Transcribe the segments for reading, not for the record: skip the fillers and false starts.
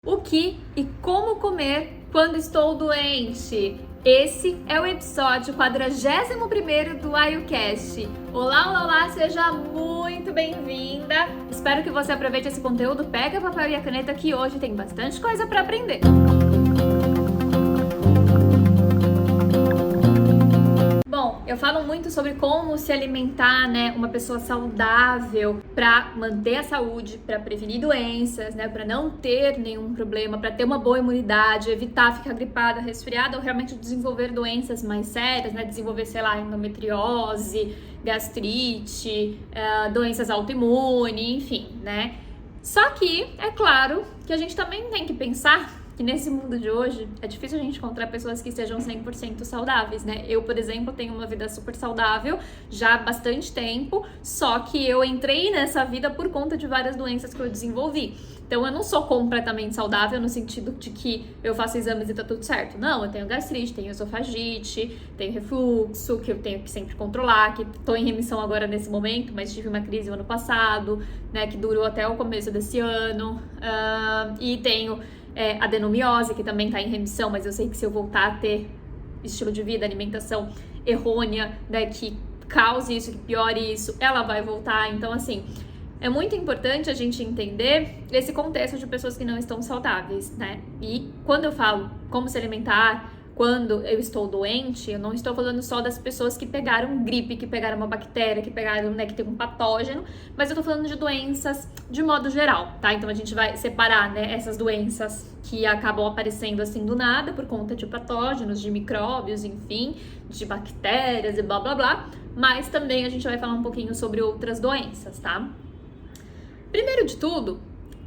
O que e como comer quando estou doente? Esse é o episódio 41º do AYUCast. Olá, olá, olá, seja muito bem-vinda. Espero que você aproveite esse conteúdo, pega o papel e a caneta que hoje tem bastante coisa para aprender. Bom, eu falo muito sobre como se alimentar, né, uma pessoa saudável para manter a saúde, para prevenir doenças, né, para não ter nenhum problema, para ter uma boa imunidade, evitar ficar gripada, resfriada ou realmente desenvolver doenças mais sérias, né, desenvolver, sei lá, endometriose, gastrite, doenças autoimunes, enfim, né. Só que, é claro, que a gente também tem que pensar que nesse mundo de hoje é difícil a gente encontrar pessoas que sejam 100% saudáveis, né? Eu, por exemplo, tenho uma vida super saudável já há bastante tempo, só que eu entrei nessa vida por conta de várias doenças que eu desenvolvi. Então eu não sou completamente saudável no sentido de que eu faço exames e tá tudo certo. Não, eu tenho gastrite, tenho esofagite, tenho refluxo, que eu tenho que sempre controlar, que tô em remissão agora nesse momento, mas tive uma crise no ano passado, né, que durou até o começo desse ano, e tenho adenomiose, que também tá em remissão, mas eu sei que se eu voltar a ter estilo de vida, alimentação errônea, né, que cause isso, que piore isso, ela vai voltar. Então, assim, é muito importante a gente entender esse contexto de pessoas que não estão saudáveis, né? E quando eu falo como se alimentar quando eu estou doente, eu não estou falando só das pessoas que pegaram gripe, que pegaram uma bactéria, que pegaram, né, que tem um patógeno, mas eu tô falando de doenças de modo geral, tá? Então a gente vai separar, né, essas doenças que acabam aparecendo assim do nada por conta de patógenos, de micróbios, enfim, de bactérias e blá blá blá, mas também a gente vai falar um pouquinho sobre outras doenças, tá? Primeiro de tudo,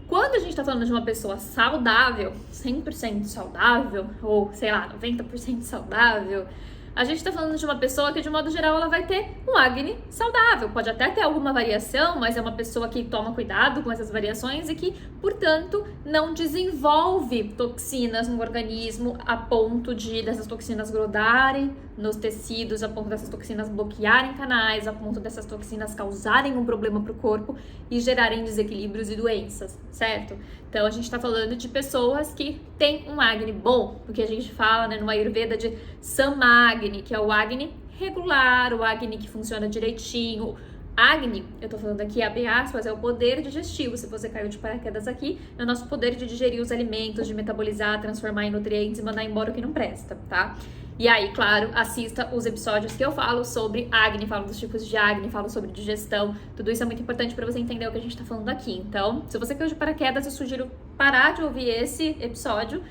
quando a gente tá falando de uma pessoa saudável, 100% saudável, ou sei lá, 90% saudável, a gente tá falando de uma pessoa que, de modo geral, ela vai ter um acne saudável. Pode até ter alguma variação, mas é uma pessoa que toma cuidado com essas variações e que, portanto, não desenvolve toxinas no organismo a ponto de dessas toxinas grudarem nos tecidos, a ponto dessas toxinas bloquearem canais, a ponto dessas toxinas causarem um problema pro corpo e gerarem desequilíbrios e doenças, certo? Então, a gente tá falando de pessoas que têm um acne bom, o que a gente fala, né, no Ayurveda de Samagni, que é o acne regular, o acne que funciona direitinho. Acne, eu tô falando aqui, abre aspas, é o poder digestivo. Se você caiu de paraquedas aqui, é o nosso poder de digerir os alimentos, de metabolizar, transformar em nutrientes e mandar embora o que não presta, tá? E aí, claro, assista os episódios que eu falo sobre acne, falo dos tipos de acne, falo sobre digestão. Tudo isso é muito importante para você entender o que a gente tá falando aqui. Então, se você caiu de paraquedas, eu sugiro parar de ouvir esse episódio,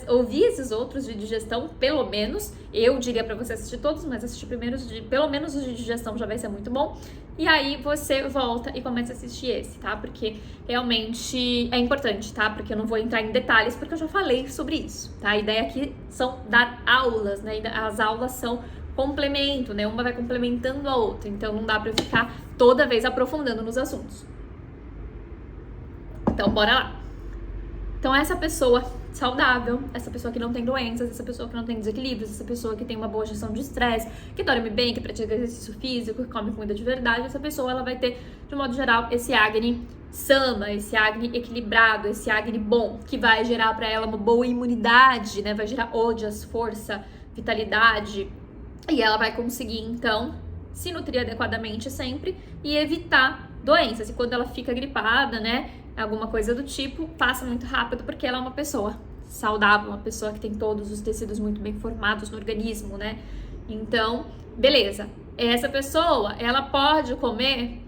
ouvir esses outros de digestão, pelo menos. Eu diria pra você assistir todos, mas assistir primeiro pelo menos os de digestão já vai ser muito bom. E aí você volta e começa a assistir esse, tá? Porque realmente é importante, tá? Porque eu não vou entrar em detalhes, porque eu já falei sobre isso, tá? A ideia aqui são dar aulas, né? As aulas são complemento, né? Uma vai complementando a outra, então não dá pra ficar toda vez aprofundando nos assuntos. Então, bora lá. Então, essa pessoa saudável, essa pessoa que não tem doenças, essa pessoa que não tem desequilíbrios, essa pessoa que tem uma boa gestão de estresse, que dorme bem, que pratica exercício físico, que come comida de verdade, essa pessoa ela vai ter, de modo geral, esse acne sama, esse acne equilibrado, esse acne bom, que vai gerar para ela uma boa imunidade, né? Vai gerar ódias, força, vitalidade, e ela vai conseguir, então, se nutrir adequadamente sempre e evitar doenças. E quando ela fica gripada, né, alguma coisa do tipo, passa muito rápido porque ela é uma pessoa saudável, uma pessoa que tem todos os tecidos muito bem formados no organismo, né? Então, beleza. Essa pessoa, ela pode comer,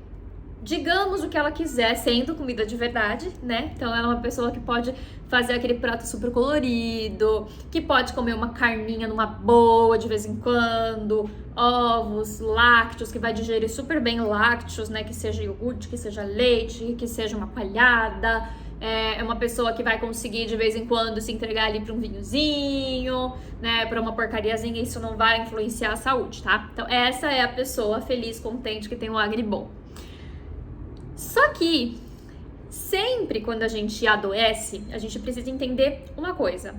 digamos, o que ela quiser, sendo comida de verdade, né? Então, ela é uma pessoa que pode fazer aquele prato super colorido, que pode comer uma carninha numa boa de vez em quando, ovos, lácteos, que vai digerir super bem lácteos, né? Que seja iogurte, que seja leite, que seja uma coalhada. É uma pessoa que vai conseguir de vez em quando se entregar ali para um vinhozinho, né? Para uma porcariazinha, isso não vai influenciar a saúde, tá? Então, essa é a pessoa feliz, contente, que tem um acne bom. Só que sempre quando a gente adoece, a gente precisa entender uma coisa.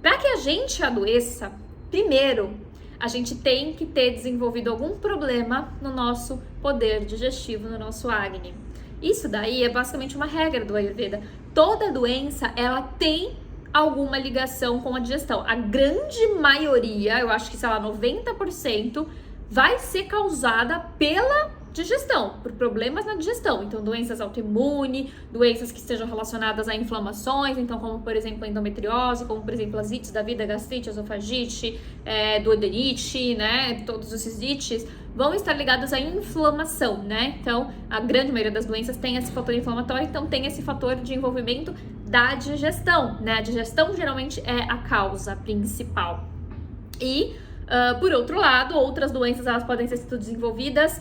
Para que a gente adoeça, primeiro, a gente tem que ter desenvolvido algum problema no nosso poder digestivo, no nosso acne. Isso daí é basicamente uma regra do Ayurveda. Toda doença, ela tem alguma ligação com a digestão. A grande maioria, eu acho que, sei lá, 90%, vai ser causada pela digestão, por problemas na digestão. Então, doenças autoimunes, doenças que estejam relacionadas a inflamações, então, como, por exemplo, a endometriose, como, por exemplo, as ites da vida, gastrite, esofagite, duodenite, né? Todos esses ites vão estar ligados à inflamação, né? Então, a grande maioria das doenças tem esse fator inflamatório, então tem esse fator de envolvimento da digestão, né? A digestão geralmente é a causa principal. E, por outro lado, outras doenças elas podem ser desenvolvidas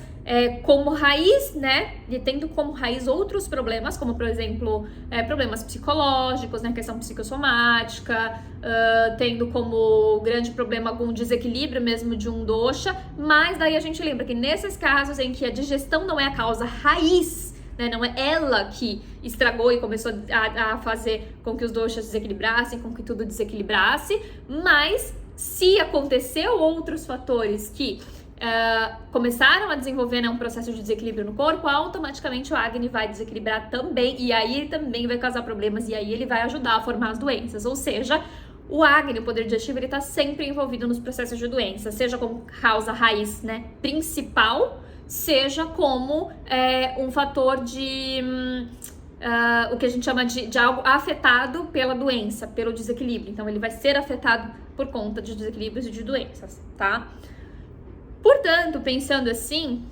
como raiz, né? E tendo como raiz outros problemas, como, por exemplo, problemas psicológicos, né? Questão psicossomática, tendo como grande problema algum desequilíbrio mesmo de um dosha. Mas daí a gente lembra que nesses casos em que a digestão não é a causa raiz, né, não é ela que estragou e começou a fazer com que os doshas desequilibrassem, com que tudo desequilibrasse, mas se aconteceu outros fatores que começaram a desenvolver, né, um processo de desequilíbrio no corpo, automaticamente o Agni vai desequilibrar também, e aí ele também vai causar problemas, e aí ele vai ajudar a formar as doenças. Ou seja, o Agni, o poder digestivo, ele está sempre envolvido nos processos de doença, seja como causa raiz, né, principal, seja como um fator de o que a gente chama de algo afetado pela doença, pelo desequilíbrio. Então, ele vai ser afetado por conta de desequilíbrios e de doenças, tá? Portanto, pensando assim,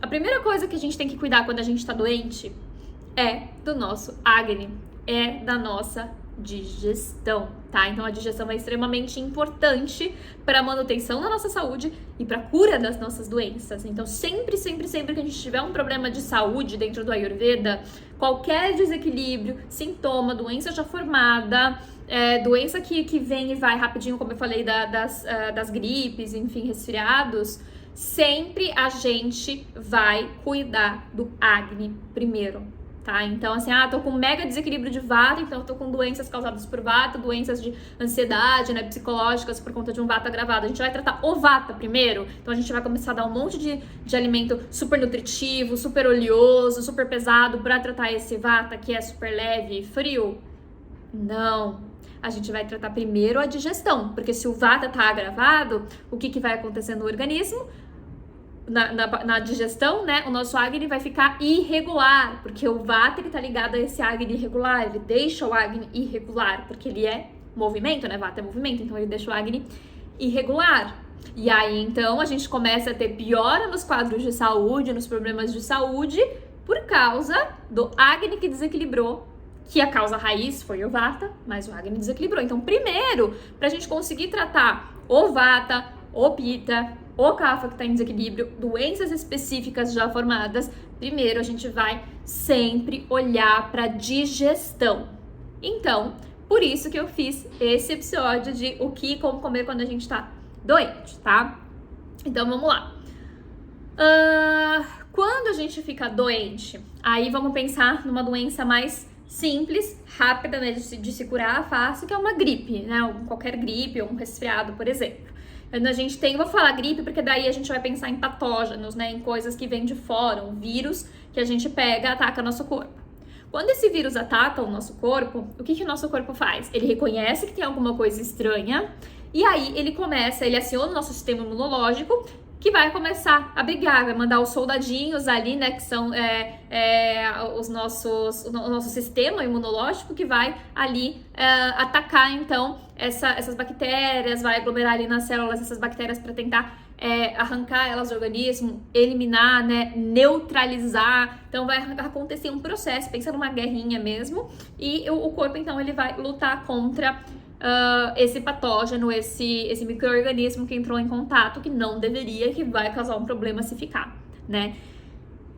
a primeira coisa que a gente tem que cuidar quando a gente tá doente é do nosso Agni, é da nossa digestão, tá? Então, a digestão é extremamente importante para a manutenção da nossa saúde e para a cura das nossas doenças. Então, sempre que a gente tiver um problema de saúde dentro do Ayurveda, qualquer desequilíbrio, sintoma, doença já formada, doença que vem e vai rapidinho, como eu falei, das gripes, enfim, resfriados, sempre a gente vai cuidar do Agni primeiro. Tá? Então, assim, tô com mega desequilíbrio de vata, então eu tô com doenças causadas por vata, doenças de ansiedade, né, psicológicas por conta de um vata agravado. A gente vai tratar o vata primeiro, então a gente vai começar a dar um monte de alimento super nutritivo, super oleoso, super pesado pra tratar esse vata que é super leve e frio? Não. A gente vai tratar primeiro a digestão, porque se o vata tá agravado, o que vai acontecer no organismo? Na digestão, né, o nosso Agni vai ficar irregular, porque o Vata, ele tá ligado a esse Agni irregular, ele deixa o Agni irregular, porque ele é movimento, né, Vata é movimento, então ele deixa o Agni irregular. E aí, então, a gente começa a ter piora nos quadros de saúde, nos problemas de saúde, por causa do Agni que desequilibrou, que a causa raiz foi o Vata, mas o Agni desequilibrou. Então, primeiro, pra gente conseguir tratar o Vata, o Pitta, o Kapha que está em desequilíbrio, doenças específicas já formadas, primeiro a gente vai sempre olhar para digestão. Então, por isso que eu fiz esse episódio de o que e como comer quando a gente está doente, tá? Então, vamos lá. Quando a gente fica doente, aí vamos pensar numa doença mais simples, rápida, né, de se curar, fácil, que é uma gripe, né? Qualquer gripe ou um resfriado, por exemplo. A gente tem, vou falar gripe porque daí a gente vai pensar em patógenos, né, em coisas que vêm de fora, um vírus que a gente pega, ataca nosso corpo. Quando esse vírus ataca o nosso corpo, o que o nosso corpo faz? Ele reconhece que tem alguma coisa estranha e aí ele aciona o nosso sistema imunológico, que vai começar a brigar, vai mandar os soldadinhos ali, né, que são o nosso sistema imunológico, que vai ali atacar, então, essas bactérias, vai aglomerar ali nas células essas bactérias para tentar arrancar elas do organismo, eliminar, né, neutralizar. Então, vai acontecer um processo, pensa numa guerrinha mesmo, e o corpo, então, ele vai lutar contra esse patógeno, esse micro-organismo que entrou em contato, que não deveria, que vai causar um problema se ficar, né?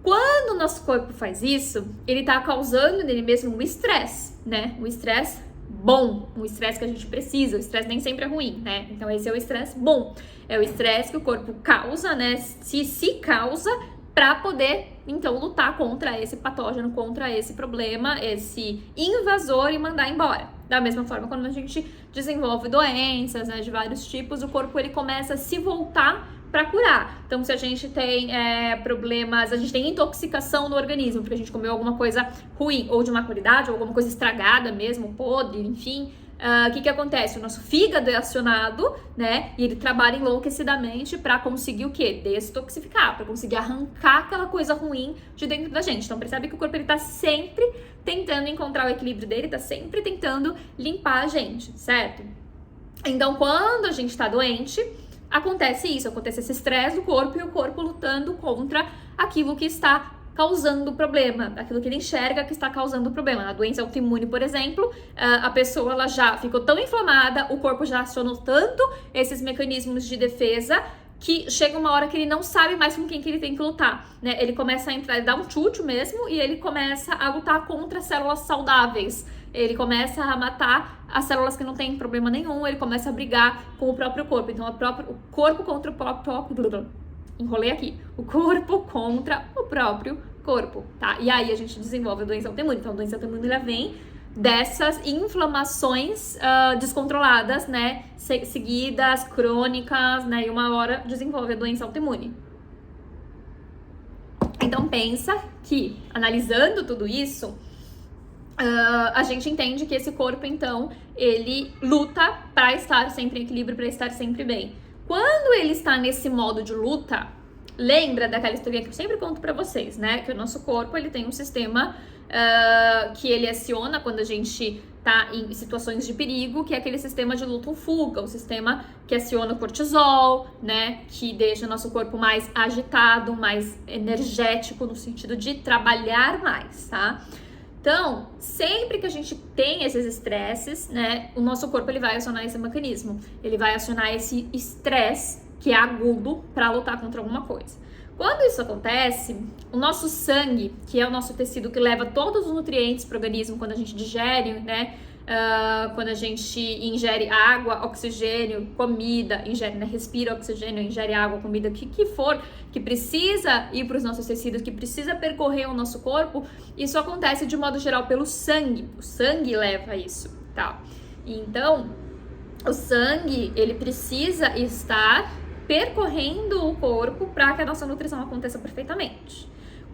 Quando o nosso corpo faz isso, ele tá causando nele mesmo um estresse, né? Um estresse bom, um estresse que a gente precisa. O estresse nem sempre é ruim, né? Então esse é o estresse bom. É o estresse que o corpo causa, né? Se causa para poder, então, lutar contra esse patógeno, contra esse problema, esse invasor e mandar embora. Da mesma forma, quando a gente desenvolve doenças, né, de vários tipos, o corpo ele começa a se voltar para curar. Então, se a gente tem problemas, a gente tem intoxicação no organismo, porque a gente comeu alguma coisa ruim, ou de má qualidade, ou alguma coisa estragada mesmo, podre, enfim, o que acontece? O nosso fígado é acionado, né? E ele trabalha enlouquecidamente para conseguir o quê? Destoxificar, para conseguir arrancar aquela coisa ruim de dentro da gente. Então, percebe que o corpo ele tá sempre tentando encontrar o equilíbrio dele, tá sempre tentando limpar a gente, certo? Então, quando a gente tá doente, acontece isso, acontece esse estresse do corpo e o corpo lutando contra aquilo que está causando o problema, aquilo que ele enxerga que está causando o problema. Na doença autoimune, por exemplo, a pessoa ela já ficou tão inflamada, o corpo já acionou tanto esses mecanismos de defesa que chega uma hora que ele não sabe mais com quem que ele tem que lutar, né? Ele começa a entrar, ele dá um chute mesmo e ele começa a lutar contra células saudáveis. Ele começa a matar as células que não tem problema nenhum, ele começa a brigar com o próprio corpo. Então, o corpo contra o próprio... Enrolei aqui. O corpo contra o próprio corpo, tá? E aí a gente desenvolve a doença autoimune. Então, a doença autoimune, ela vem dessas inflamações descontroladas, né? Seguidas, crônicas, né? E uma hora desenvolve a doença autoimune. Então, pensa que, analisando tudo isso, a gente entende que esse corpo, então, ele luta para estar sempre em equilíbrio, para estar sempre bem. Quando ele está nesse modo de luta, lembra daquela historinha que eu sempre conto pra vocês, né? Que o nosso corpo, ele tem um sistema que ele aciona quando a gente tá em situações de perigo, que é aquele sistema de luta ou fuga, o sistema que aciona o cortisol, né? Que deixa o nosso corpo mais agitado, mais energético, no sentido de trabalhar mais, tá? Então, sempre que a gente tem esses estresses, né, o nosso corpo ele vai acionar esse mecanismo. Ele vai acionar esse estresse que é agudo para lutar contra alguma coisa. Quando isso acontece, o nosso sangue, que é o nosso tecido que leva todos os nutrientes para o organismo quando a gente digere, né, quando a gente ingere água, oxigênio, comida, ingere, né, respira oxigênio, ingere água, comida, o que for, que precisa ir para os nossos tecidos, que precisa percorrer o nosso corpo, isso acontece de modo geral pelo sangue. O sangue leva isso, tá? Então, o sangue, ele precisa estar percorrendo o corpo para que a nossa nutrição aconteça perfeitamente.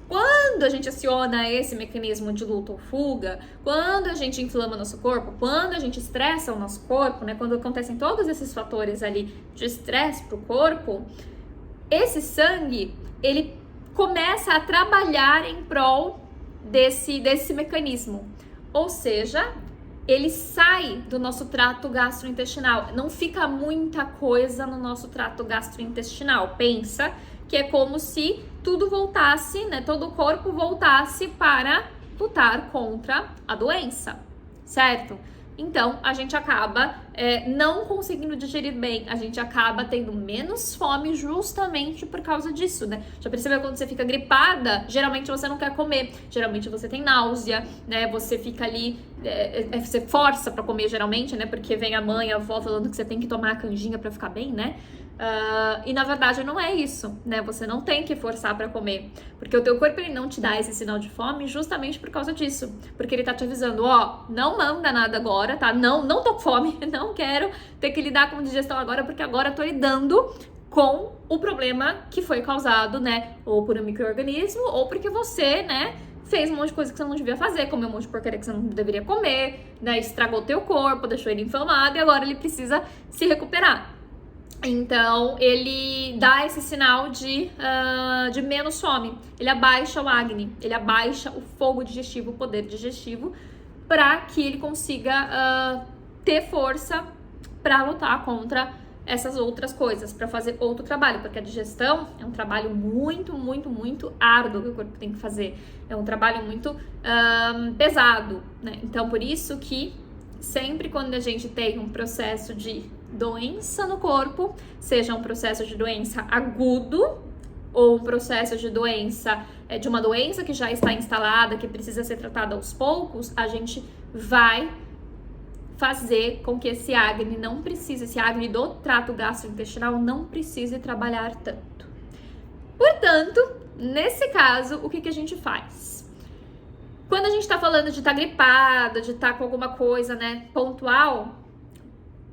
Quando a gente aciona esse mecanismo de luta ou fuga, quando a gente inflama nosso corpo, quando a gente estressa o nosso corpo, né, quando acontecem todos esses fatores ali de estresse para o corpo, esse sangue, ele começa a trabalhar em prol desse mecanismo. Ou seja, ele sai do nosso trato gastrointestinal. Não fica muita coisa no nosso trato gastrointestinal. Pensa que é como se tudo voltasse, né? Todo o corpo voltasse para lutar contra a doença, certo? Então, a gente acaba não conseguindo digerir bem, a gente acaba tendo menos fome justamente por causa disso, né? Já percebeu quando você fica gripada? Geralmente você não quer comer, geralmente você tem náusea, né? Você fica ali, você força pra comer geralmente, né? Porque vem a mãe, a avó falando que você tem que tomar a canjinha pra ficar bem, né? E na verdade não é isso, né? Você não tem que forçar pra comer, porque o teu corpo ele não te dá esse sinal de fome justamente por causa disso, porque ele tá te avisando, ó, não manda nada agora, tá? Não tô com fome, não quero ter que lidar com digestão agora, porque agora eu tô lidando com o problema que foi causado, né? Ou por um micro-organismo, ou porque você, né, fez um monte de coisa que você não devia fazer, comeu um monte de porcaria que você não deveria comer, né? Estragou o teu corpo, deixou ele inflamado e agora ele precisa se recuperar. Então, ele dá esse sinal de menos fome. Ele abaixa o Agni, ele abaixa o fogo digestivo, o poder digestivo, para que ele consiga ter força para lutar contra essas outras coisas, para fazer outro trabalho, porque a digestão é um trabalho muito, muito, muito árduo que o corpo tem que fazer. É um trabalho muito pesado, né? Então, por isso que sempre quando a gente tem um processo de doença no corpo, seja um processo de doença agudo ou um processo de doença, de uma doença que já está instalada, que precisa ser tratada aos poucos, a gente vai fazer com que esse Agni não precise, esse Agni do trato gastrointestinal não precise trabalhar tanto. Portanto, nesse caso, o que a gente faz? Quando a gente tá falando de estar gripada, de estar com alguma coisa, né, pontual,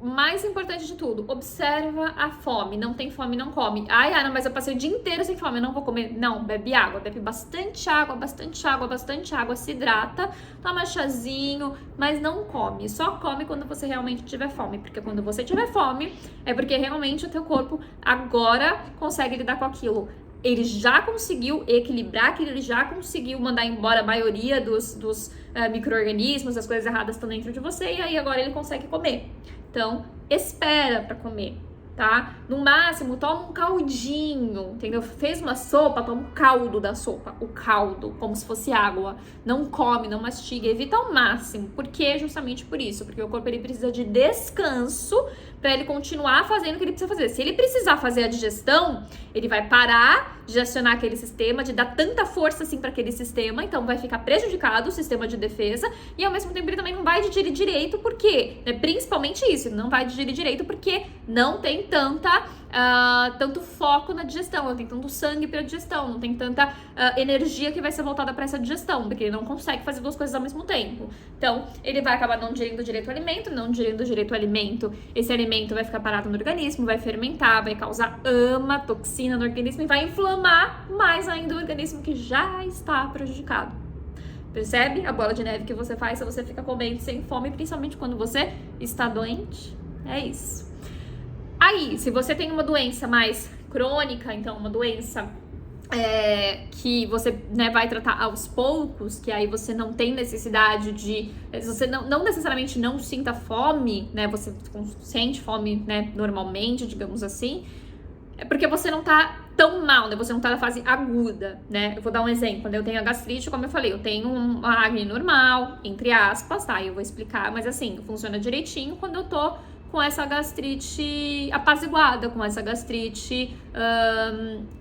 mais importante de tudo, observa a fome. Não tem fome, não come. Ai, Ana, mas eu passei o dia inteiro sem fome, eu não vou comer. Não, bebe água, bebe bastante água, bastante água, bastante água, se hidrata, toma chazinho, mas não come. Só come quando você realmente tiver fome, porque quando você tiver fome, é porque realmente o teu corpo agora consegue lidar com aquilo. Ele já conseguiu equilibrar, que ele já conseguiu mandar embora a maioria dos micro-organismos, as coisas erradas estão dentro de você, e aí agora ele consegue comer. Então, espera pra comer, tá? No máximo, toma um caldinho, entendeu? Fez uma sopa, toma um caldo da sopa, o caldo, como se fosse água. Não come, não mastiga, evita ao máximo. Por quê? Justamente por isso, porque o corpo ele precisa de descanso para ele continuar fazendo o que ele precisa fazer. Se ele precisar fazer a digestão, ele vai parar de acionar aquele sistema, de dar tanta força assim para aquele sistema, então vai ficar prejudicado o sistema de defesa e ao mesmo tempo ele também não vai digerir direito, por quê? Principalmente isso, ele não vai digerir direito porque não tem tanto foco na digestão, não tem tanto sangue para digestão, não tem tanta energia que vai ser voltada para essa digestão, porque ele não consegue fazer duas coisas ao mesmo tempo. Então, ele vai acabar não digerindo direito o alimento, não digerindo direito o alimento, esse alimento vai ficar parado no organismo, vai fermentar, vai causar toxina no organismo e vai inflamar mais ainda o organismo que já está prejudicado. Percebe a bola de neve que você faz se você fica comendo sem fome, principalmente quando você está doente? É isso. Aí, se você tem uma doença mais crônica, então uma doença que você vai tratar aos poucos, que aí você não tem necessidade de... Você não necessariamente não sinta fome, né? Você sente fome, né, normalmente, digamos assim, é porque você não tá tão mal, né? Você não tá na fase aguda, né? Eu vou dar um exemplo. Quando eu tenho a gastrite, como eu falei, eu tenho uma acne normal, entre aspas, tá? Eu vou explicar, mas assim, funciona direitinho quando eu tô com essa gastrite apaziguada, com essa gastrite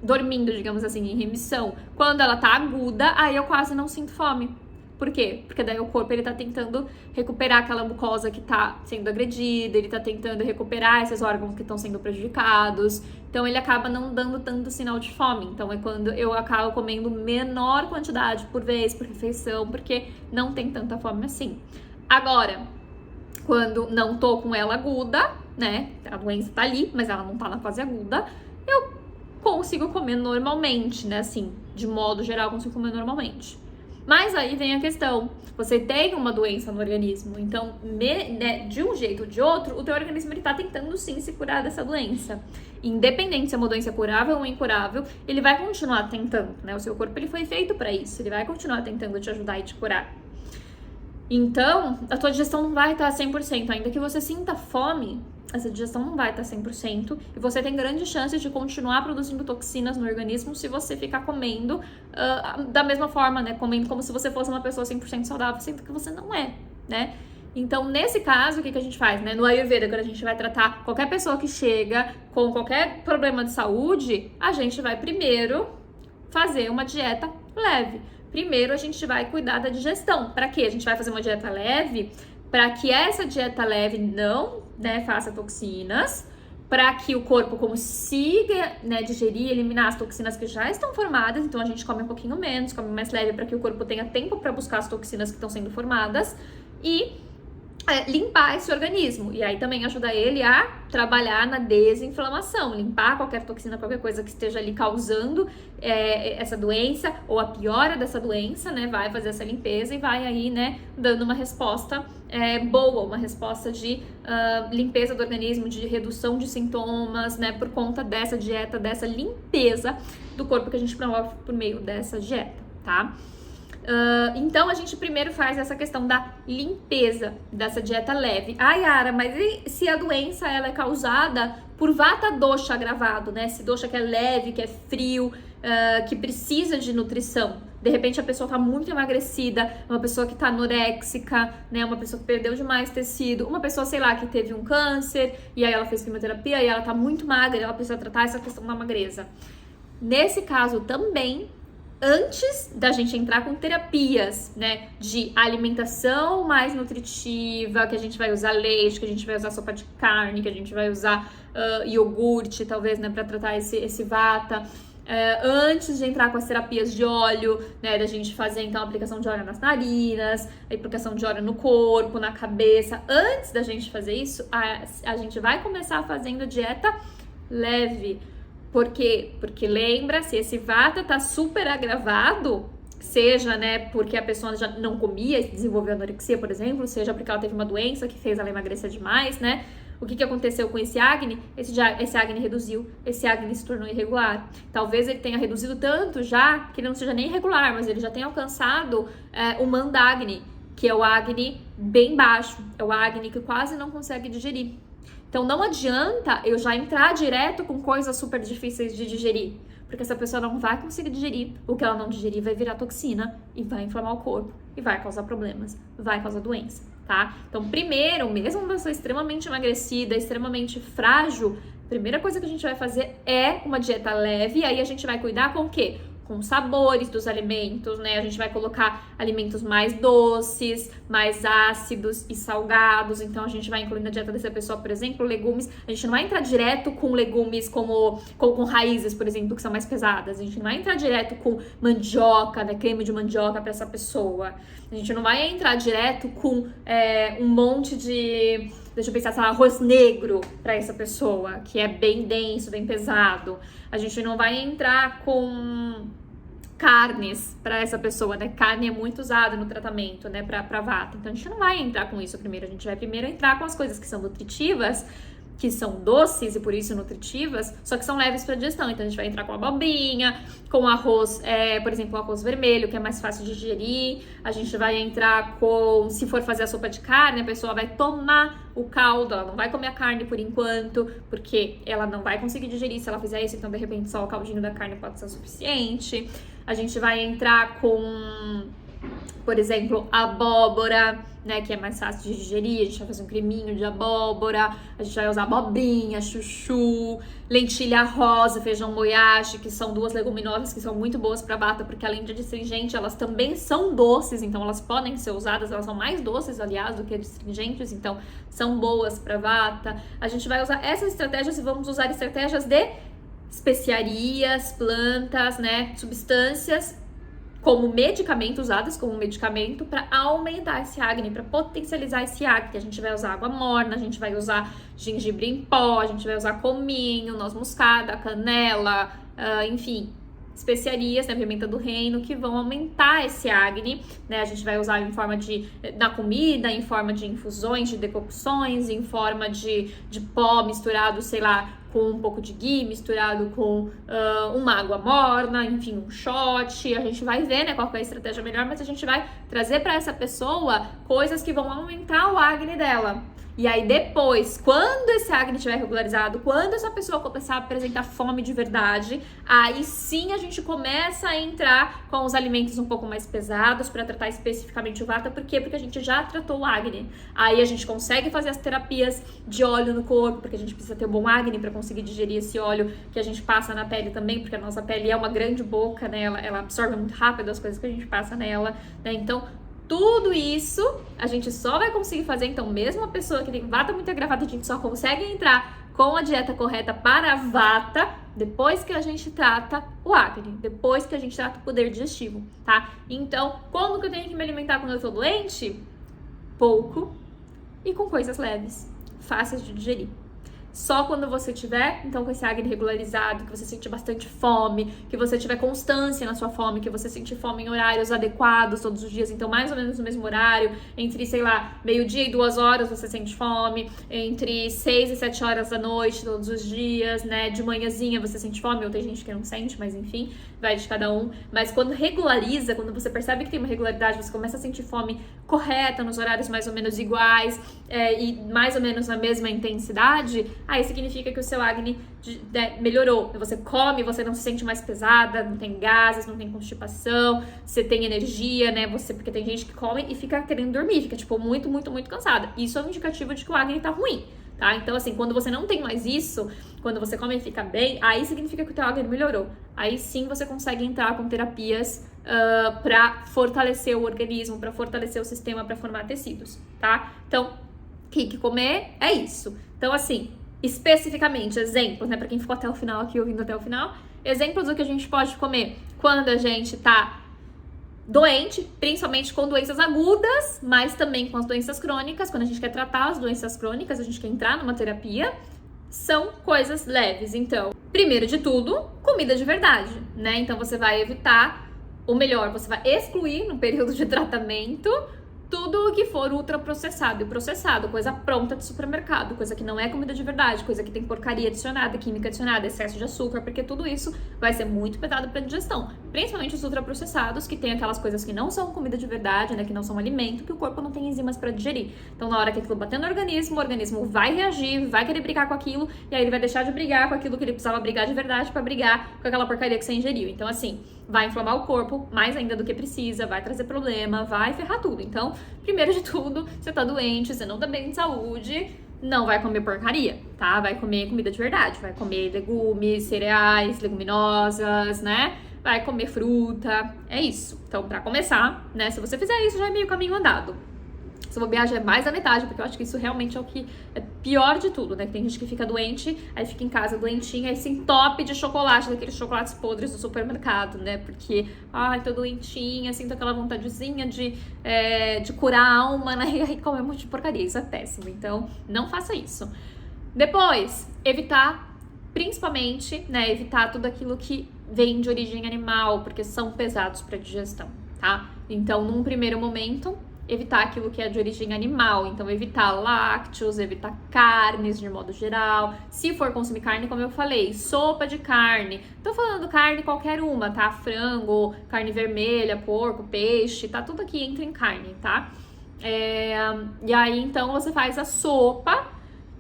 dormindo, digamos assim, em remissão. Quando ela tá aguda, aí eu quase não sinto fome. Por quê? Porque daí o corpo ele tá tentando recuperar aquela mucosa que tá sendo agredida, ele tá tentando recuperar esses órgãos que estão sendo prejudicados. Então ele acaba não dando tanto sinal de fome. Então é quando eu acabo comendo menor quantidade por vez, por refeição, porque não tem tanta fome assim. Agora, quando não tô com ela aguda, né? A doença tá ali, mas ela não tá na fase aguda, eu consigo comer normalmente, né? Assim, de modo geral, eu consigo comer normalmente. Mas aí vem a questão, você tem uma doença no organismo, então, de um jeito ou de outro, o teu organismo ele tá tentando sim se curar dessa doença. Independente se é uma doença curável ou incurável, ele vai continuar tentando, né? O seu corpo ele foi feito para isso, ele vai continuar tentando te ajudar e te curar. Então, a tua digestão não vai estar 100%, ainda que você sinta fome, essa digestão não vai estar 100% e você tem grandes chances de continuar produzindo toxinas no organismo se você ficar comendo da mesma forma, né? Comendo como se você fosse uma pessoa 100% saudável, sendo que você não é, né? Então, nesse caso, o que a gente faz, né? No Ayurveda, quando a gente vai tratar qualquer pessoa que chega com qualquer problema de saúde, a gente vai primeiro fazer uma dieta leve. Primeiro, a gente vai cuidar da digestão. Para quê? A gente vai fazer uma dieta leve para que essa dieta leve não, né, faça toxinas, para que o corpo consiga, né, digerir, eliminar as toxinas que já estão formadas. Então, a gente come um pouquinho menos, come mais leve para que o corpo tenha tempo para buscar as toxinas que estão sendo formadas e limpar esse organismo. E aí também ajuda ele a trabalhar na desinflamação, limpar qualquer toxina, qualquer coisa que esteja ali causando essa doença ou a piora dessa doença, né? Vai fazer essa limpeza e vai aí, né, dando uma resposta boa, uma resposta de limpeza do organismo, de redução de sintomas, né? Por conta dessa dieta, dessa limpeza do corpo que a gente promove por meio dessa dieta, tá? Então, a gente primeiro faz essa questão da limpeza dessa dieta leve. Ai, Yara, mas e se a doença ela é causada por vata dosha agravado, né? Esse dosha que é leve, que é frio, que precisa de nutrição. De repente, a pessoa tá muito emagrecida, uma pessoa que tá anoréxica, né? Uma pessoa que perdeu demais tecido, uma pessoa, sei lá, que teve um câncer e aí ela fez quimioterapia e ela tá muito magra e ela precisa tratar essa questão da magreza. Nesse caso também, antes da gente entrar com terapias, né, de alimentação mais nutritiva, que a gente vai usar leite, que a gente vai usar sopa de carne, que a gente vai usar iogurte, talvez, né, para tratar esse vata, antes de entrar com as terapias de óleo, né, da gente fazer então a aplicação de óleo nas narinas, a aplicação de óleo no corpo, na cabeça, antes da gente fazer isso, a gente vai começar fazendo dieta leve. Por quê? Porque lembra, se esse vata tá super agravado, seja, né, porque a pessoa já não comia e desenvolveu anorexia, por exemplo, seja porque ela teve uma doença que fez ela emagrecer demais, né? O que aconteceu com esse Agni? Esse Agni reduziu, esse Agni se tornou irregular. Talvez ele tenha reduzido tanto já que ele não seja nem irregular, mas ele já tenha alcançado o Mandagni, que é o Agni bem baixo, é o Agni que quase não consegue digerir. Então não adianta eu já entrar direto com coisas super difíceis de digerir, porque essa pessoa não vai conseguir digerir, o que ela não digerir vai virar toxina e vai inflamar o corpo e vai causar problemas, vai causar doença, tá? Então primeiro, mesmo uma pessoa extremamente emagrecida, extremamente frágil, a primeira coisa que a gente vai fazer é uma dieta leve, e aí a gente vai cuidar com o quê? Com os sabores dos alimentos, né? A gente vai colocar alimentos mais doces, mais ácidos e salgados. Então, a gente vai incluir na dieta dessa pessoa, por exemplo, legumes. A gente não vai entrar direto com legumes com raízes, por exemplo, que são mais pesadas. A gente não vai entrar direto com mandioca, né? Creme de mandioca para essa pessoa. A gente não vai entrar direto com um monte de... Deixa eu pensar, sei lá, arroz negro para essa pessoa, que é bem denso, bem pesado. A gente não vai entrar com carnes para essa pessoa, né? Carne é muito usada no tratamento, né, para vata. Então a gente não vai entrar com isso primeiro, a gente vai primeiro entrar com as coisas que são nutritivas, que são doces e por isso nutritivas, só que são leves para digestão. Então a gente vai entrar com abobrinha, com arroz, por exemplo, arroz vermelho, que é mais fácil de digerir. A gente vai entrar com, se for fazer a sopa de carne, a pessoa vai tomar o caldo, ela não vai comer a carne por enquanto, porque ela não vai conseguir digerir se ela fizer isso, então de repente só o caldinho da carne pode ser o suficiente. A gente vai entrar com, por exemplo, abóbora, né, que é mais fácil de digerir. A gente vai fazer um creminho de abóbora, a gente vai usar abobrinha, chuchu, lentilha rosa, feijão moyashi, que são duas leguminosas que são muito boas para vata, porque além de astringente, elas também são doces, então elas podem ser usadas, elas são mais doces, aliás, do que astringentes, então são boas para vata. A gente vai usar essas estratégias e vamos usar estratégias de especiarias, plantas, né, substâncias como medicamento, usadas como medicamento para aumentar esse Agni, para potencializar esse Agni. A gente vai usar água morna, a gente vai usar gengibre em pó, a gente vai usar cominho, noz moscada, canela, enfim, especiarias, né, pimenta do reino, que vão aumentar esse Agni, né? A gente vai usar em forma da comida, em forma de infusões, de decocções, em forma de pó misturado, sei lá, com um pouco de ghee, misturado com uma água morna, enfim, um shot. A gente vai ver, né, qual que é a estratégia melhor, mas a gente vai trazer para essa pessoa coisas que vão aumentar o Agni dela. E aí depois, quando esse Agni estiver regularizado, quando essa pessoa começar a apresentar fome de verdade, aí sim a gente começa a entrar com os alimentos um pouco mais pesados para tratar especificamente o vata. Por quê? Porque a gente já tratou o Agni. Aí a gente consegue fazer as terapias de óleo no corpo, porque a gente precisa ter um bom Agni para conseguir digerir esse óleo que a gente passa na pele também, porque a nossa pele é uma grande boca, né? Ela absorve muito rápido as coisas que a gente passa nela, né? Então, tudo isso a gente só vai conseguir fazer, então mesmo a pessoa que tem vata muito agravada, a gente só consegue entrar com a dieta correta para a vata depois que a gente trata o Agni, depois que a gente trata o poder digestivo, tá? Então, como que eu tenho que me alimentar quando eu tô doente? Pouco e com coisas leves, fáceis de digerir. Só quando você tiver, então, com esse Agni regularizado, que você sente bastante fome, que você tiver constância na sua fome, que você sente fome em horários adequados todos os dias, então mais ou menos no mesmo horário, entre, sei lá, 12:00 e 2 horas você sente fome, entre 6 e 7 horas da noite todos os dias, né, de manhãzinha você sente fome, ou tem gente que não sente, mas enfim, vai de cada um. Mas quando regulariza, quando você percebe que tem uma regularidade, você começa a sentir fome correta, nos horários mais ou menos iguais, e mais ou menos na mesma intensidade, aí significa que o seu Agni melhorou. Você come, você não se sente mais pesada, não tem gases, não tem constipação, você tem energia, né? Porque tem gente que come e fica querendo dormir, fica tipo muito, muito, muito cansada. Isso é um indicativo de que o Agni tá ruim, tá? Então assim, quando você não tem mais isso, quando você come e fica bem, aí significa que o teu Agni melhorou. Aí sim você consegue entrar com terapias para fortalecer o organismo, para fortalecer o sistema, para formar tecidos, tá? Então, o que comer é isso. Então assim, especificamente, exemplos, né, para quem ficou até o final aqui, ouvindo até o final, Exemplos do que a gente pode comer quando a gente tá doente, principalmente com doenças agudas, mas também com as doenças crônicas. Quando a gente quer tratar as doenças crônicas, a gente quer entrar numa terapia, são coisas leves. Então, primeiro de tudo, comida de verdade, né? Então você vai evitar, ou melhor, você vai excluir no período de tratamento tudo o que for ultraprocessado e processado, coisa pronta de supermercado, coisa que não é comida de verdade, coisa que tem porcaria adicionada, química adicionada, excesso de açúcar, porque tudo isso vai ser muito pesado para digestão. Principalmente os ultraprocessados, que tem aquelas coisas que não são comida de verdade, né, que não são alimento, que o corpo não tem enzimas para digerir. Então, na hora que aquilo bater no organismo, o organismo vai reagir, vai querer brigar com aquilo, e aí ele vai deixar de brigar com aquilo que ele precisava brigar de verdade para brigar com aquela porcaria que você ingeriu. Então, assim, vai inflamar o corpo mais ainda do que precisa, vai trazer problema, vai ferrar tudo. Então, primeiro de tudo, você tá doente, você não tá bem de saúde, não vai comer porcaria, tá? Vai comer comida de verdade, vai comer legumes, cereais, leguminosas, né? Vai comer fruta, é isso. Então, pra começar, né, se você fizer isso, já é meio caminho andado. Se bobear já é mais da metade, porque eu acho que isso realmente é o que é pior de tudo, né? Tem gente que fica doente, aí fica em casa doentinha, aí se entope de chocolate, daqueles chocolates podres do supermercado, né? Porque, ai, tô doentinha, sinto aquela vontadezinha de curar a alma, né? E aí come um monte de porcaria, isso é péssimo. Então, não faça isso. Depois, evitar, principalmente, né? Evitar tudo aquilo que vem de origem animal, porque são pesados para digestão, tá? Então, num primeiro momento, evitar aquilo que é de origem animal, então evitar lácteos, evitar carnes de modo geral. Se for consumir carne, como eu falei, sopa de carne. Tô falando carne qualquer uma, tá? Frango, carne vermelha, porco, peixe, tá? Tudo aqui entra em carne, tá? E aí, então, você faz a sopa.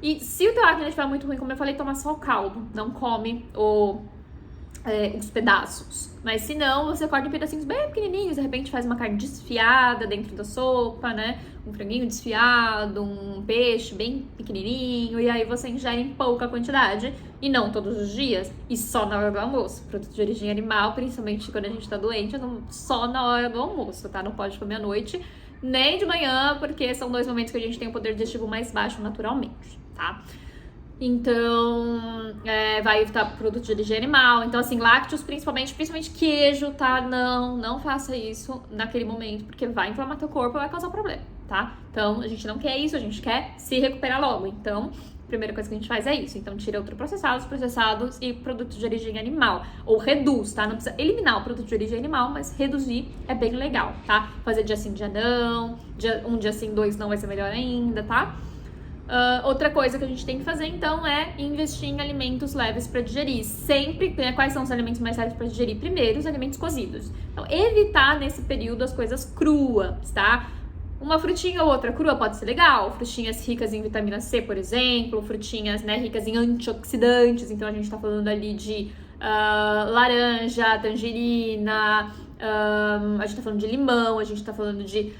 E se o teu acne estiver muito ruim, como eu falei, toma só o caldo. Não come os pedaços. Mas se não, você corta em pedacinhos bem pequenininhos, de repente faz uma carne desfiada dentro da sopa, né? Um franguinho desfiado, um peixe bem pequenininho, e aí você ingere em pouca quantidade, e não todos os dias, e só na hora do almoço. Produto de origem animal, principalmente quando a gente tá doente, só na hora do almoço, tá? Não pode comer à noite, nem de manhã, porque são 2 momentos que a gente tem o poder digestivo mais baixo naturalmente, tá? Então, vai evitar produto de origem animal. Então, assim, lácteos, principalmente queijo, tá? Não faça isso naquele momento, porque vai inflamar teu corpo e vai causar problema, tá? Então, a gente não quer isso, a gente quer se recuperar logo. Então, a primeira coisa que a gente faz é isso. Então, tira ultraprocessados, processados e produtos de origem animal. Ou reduz, tá? Não precisa eliminar o produto de origem animal, mas reduzir é bem legal, tá? Fazer dia sim, dia não. Um dia sim, 2 não vai ser melhor ainda, tá? Outra coisa que a gente tem que fazer, então, é investir em alimentos leves para digerir. Sempre, quais são os alimentos mais leves para digerir? Primeiro, os alimentos cozidos. Então, evitar nesse período as coisas cruas, tá? Uma frutinha ou outra crua pode ser legal. Frutinhas ricas em vitamina C, por exemplo. Frutinhas, né, ricas em antioxidantes. Então, a gente tá falando ali de laranja, tangerina. A gente tá falando de limão, a gente tá falando de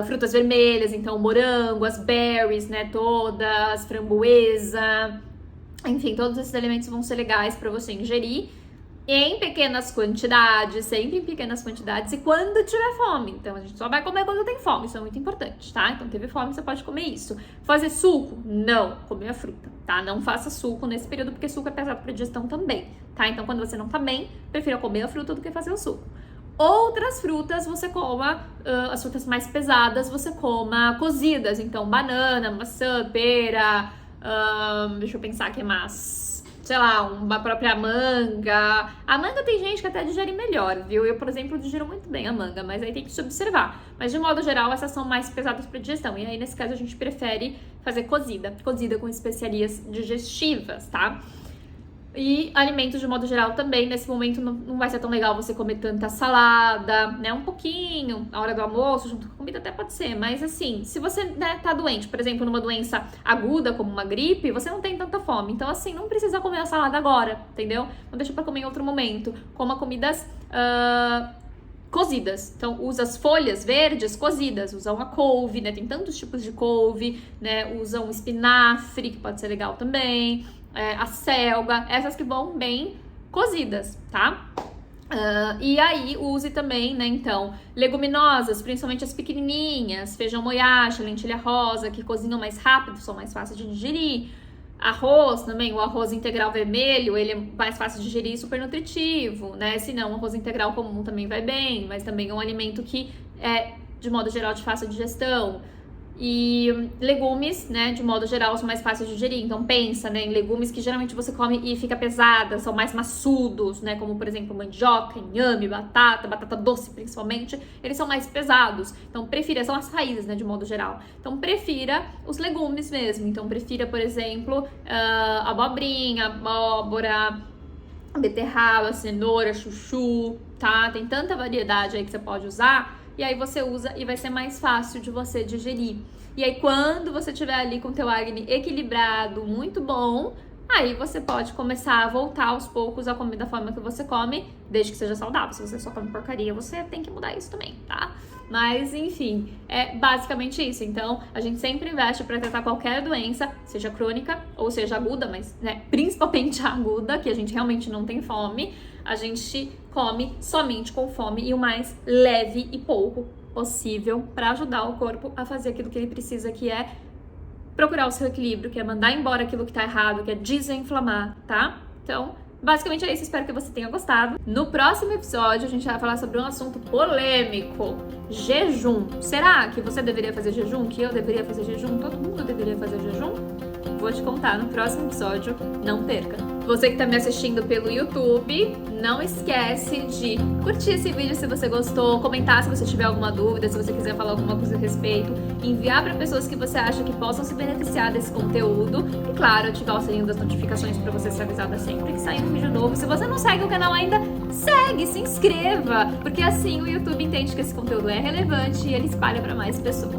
frutas vermelhas, então morango, as berries, né, todas, framboesa, enfim, todos esses alimentos vão ser legais para você ingerir em pequenas quantidades, sempre em pequenas quantidades e quando tiver fome. Então a gente só vai comer quando tem fome, isso é muito importante, tá? Então teve fome, você pode comer isso. Fazer suco? Não, comer a fruta, tá? Não faça suco nesse período porque suco é pesado para digestão também, tá? Então quando você não tá bem, prefira comer a fruta do que fazer o suco. Outras frutas você coma, as frutas mais pesadas você coma cozidas, então banana, maçã, pera, deixa eu pensar o que mais, sei lá, uma própria manga. A manga tem gente que até digere melhor, viu? Eu, por exemplo, digiro muito bem a manga, mas aí tem que se observar. Mas de modo geral, essas são mais pesadas para digestão, e aí nesse caso a gente prefere fazer cozida com especiarias digestivas, tá? E alimentos de modo geral também, nesse momento não vai ser tão legal você comer tanta salada, né? Um pouquinho, na hora do almoço, junto com a comida até pode ser. Mas assim, se você, né, tá doente, por exemplo, numa doença aguda, como uma gripe, você não tem tanta fome. Então assim, não precisa comer a salada agora, entendeu? Não deixa pra comer em outro momento. Coma comidas cozidas. Então, usa as folhas verdes cozidas, usa uma couve, né? Tem tantos tipos de couve, né? Usa um espinafre, que pode ser legal também. A selga, essas que vão bem cozidas, tá? E aí, use também, né, então, leguminosas, principalmente as pequenininhas, feijão moyashi, lentilha rosa, que cozinham mais rápido, são mais fáceis de digerir. Arroz também, o arroz integral vermelho, ele é mais fácil de digerir e super nutritivo, né? Se não, o arroz integral comum também vai bem, mas também é um alimento que é, de modo geral, de fácil digestão. E legumes, né, de modo geral, são mais fáceis de digerir. Então pensa, né, em legumes que geralmente você come e fica pesada, são mais maçudos, né, como por exemplo mandioca, inhame, batata doce principalmente, eles são mais pesados. Então prefira, são as raízes, né, de modo geral. Então prefira os legumes mesmo. Então prefira, por exemplo, abobrinha, abóbora, beterraba, cenoura, chuchu, tá? Tem tanta variedade aí que você pode usar. E aí você usa e vai ser mais fácil de você digerir. E aí quando você tiver ali com o teu acne equilibrado, muito bom, aí você pode começar a voltar aos poucos a comer da forma que você come, desde que seja saudável. Se você só come porcaria, você tem que mudar isso também, tá? Mas, enfim, é basicamente isso. Então, a gente sempre investe para tratar qualquer doença, seja crônica ou seja aguda, mas, né, principalmente a aguda, que a gente realmente não tem fome. A gente come somente com fome e o mais leve e pouco possível para ajudar o corpo a fazer aquilo que ele precisa, que é procurar o seu equilíbrio, que é mandar embora aquilo que tá errado, que é desinflamar, tá? Então, basicamente é isso, espero que você tenha gostado. No próximo episódio, a gente vai falar sobre um assunto polêmico: jejum. Será que você deveria fazer jejum? Que eu deveria fazer jejum? Todo mundo deveria fazer jejum? Vou te contar no próximo episódio, não perca. Você que tá me assistindo pelo YouTube, não esquece de curtir esse vídeo se você gostou, comentar se você tiver alguma dúvida, se você quiser falar alguma coisa a respeito, enviar para pessoas que você acha que possam se beneficiar desse conteúdo e, claro, ativar o sininho das notificações para você ser avisada sempre que sair um vídeo novo. Se você não segue o canal ainda, segue, se inscreva, porque assim o YouTube entende que esse conteúdo é relevante e ele espalha para mais pessoas.